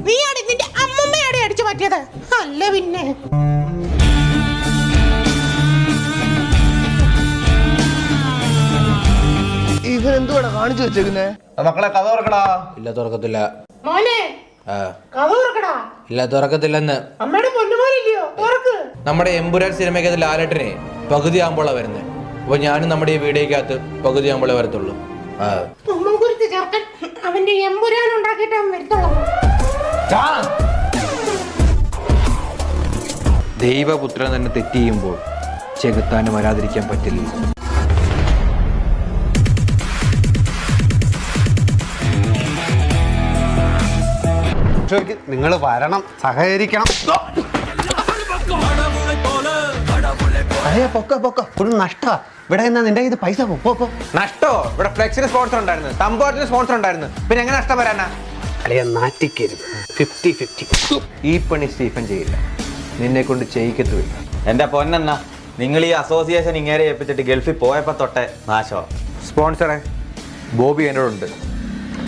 നീയാണ് നിന്റെ അമ്മമ്മയാടെ അടിച്ചു മാറ്റിയത്. അല്ല പിന്നെ ഇവൻ എന്തുവാടാ കാണിച്ചു വെച്ചേക്കുന്നേ? മക്കളെ കഥ തുറക്കടാ. ഇല്ല തുറക്കത്തില്ല. മോനെ കഥ തുറക്കടാ. ഇല്ല തുറക്കത്തില്ലെന്ന്. അമ്മയുടെ പൊന്നുമോനില്ലയോ? തുറക്ക്. നമ്മുടെ എമ്പുരാൻ സിനിമയ്ക്കകത്ത് ലാലേട്ടനെ പകുതി ആകുമ്പോഴാണ് വരുന്നത്. അപ്പൊ ഞാനും നമ്മുടെ ഈ വീഡിയോക്കകത്ത് പകുതി ആകുമ്പോഴേ വരത്തുള്ളൂ. ചെറുക്കൻ അവന്റെ എമ്പുരാൻ ഉണ്ടാക്കിയിട്ട് അവൻ വരുത്തുള്ളൂ. ദൈവപുത്രൻ തന്നെ തെറ്റ് ചെയ്യുമ്പോൾ ചെകുത്താനും വരാതിരിക്കാൻ പറ്റില്ല. നിങ്ങൾ വരണം, സഹകരിക്കണം. പൊക്ക ഫുൾ നഷ്ടാ. ഇവിടെ എന്നാ നിന്റെ ഇത് പൈസ നഷ്ടോ? ഇവിടെ ഫ്ലെക്സിന് സ്പോൺസർ ഉണ്ടായിരുന്നു, തമ്പോട്ടിന് സ്പോൺസർ ഉണ്ടായിരുന്നു, പിന്നെ എങ്ങനെ നഷ്ടം വരാനാ? അല്ലെ നാറ്റിക്കരുത്. 50-50. ഈ പണി സ്റ്റീഫൻ ചെയ്യില്ല, നിന്നെ കൊണ്ട് ചെയ്യിക്കത്തുമില്ല. എന്റെ പൊന്നെന്നാ നിങ്ങൾ ഈ അസോസിയേഷൻ ഇങ്ങനെ ഏൽപ്പിച്ചിട്ട് ഗൾഫിൽ പോയപ്പോ തൊട്ടേ നാശോ. സ്പോൺസറെ ബോബി എന്നോടുണ്ട്.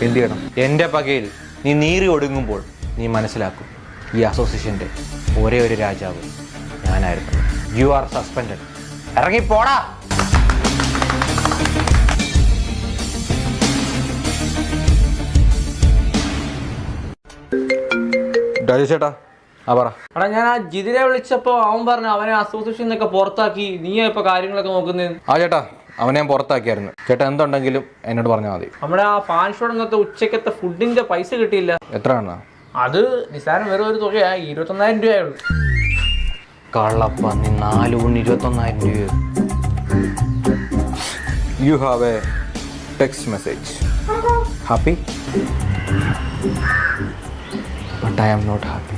എന്ത് ചെയ്യണം? എൻ്റെ പകയിൽ നീ നീറി ഒടുങ്ങുമ്പോൾ നീ മനസ്സിലാക്കും, ഈ അസോസിയേഷൻ്റെ ഒരേ ഒരു രാജാവ് ഞാനായിരുന്നു. You are suspended. ഇറങ്ങി പോടാ. ചേട്ടാ പറ. എടാ ഞാൻ ആ ജിതിനെ വിളിച്ചപ്പോ അവൻ പറഞ്ഞു അവനെ അസോസിയേഷൻ എന്നൊക്കെ പുറത്താക്കി. നീ ഇപ്പൊ കാര്യങ്ങളൊക്കെ നോക്കുന്നത്? ആ ചേട്ടാ അവനെ ഞാൻ പുറത്താക്കിയായിരുന്നു. ചേട്ടാ എന്തുണ്ടെങ്കിലും എന്നോട് പറഞ്ഞാൽ മതി. നമ്മുടെ ആ ഫാൻ ഷോയുടെ ഇന്നത്തെ ഉച്ചക്കത്തെ ഫുഡിന്റെ പൈസ കിട്ടിയില്ല. എത്രയാണ്? അത് നിസാരം വേറെ ഒരു തുകയായി. 21,000 രൂപയുള്ളൂ. കള്ളപ്പന്നി 4 ഊണ് 21,000 രൂപ. You have a text message. Happy? But I am not happy.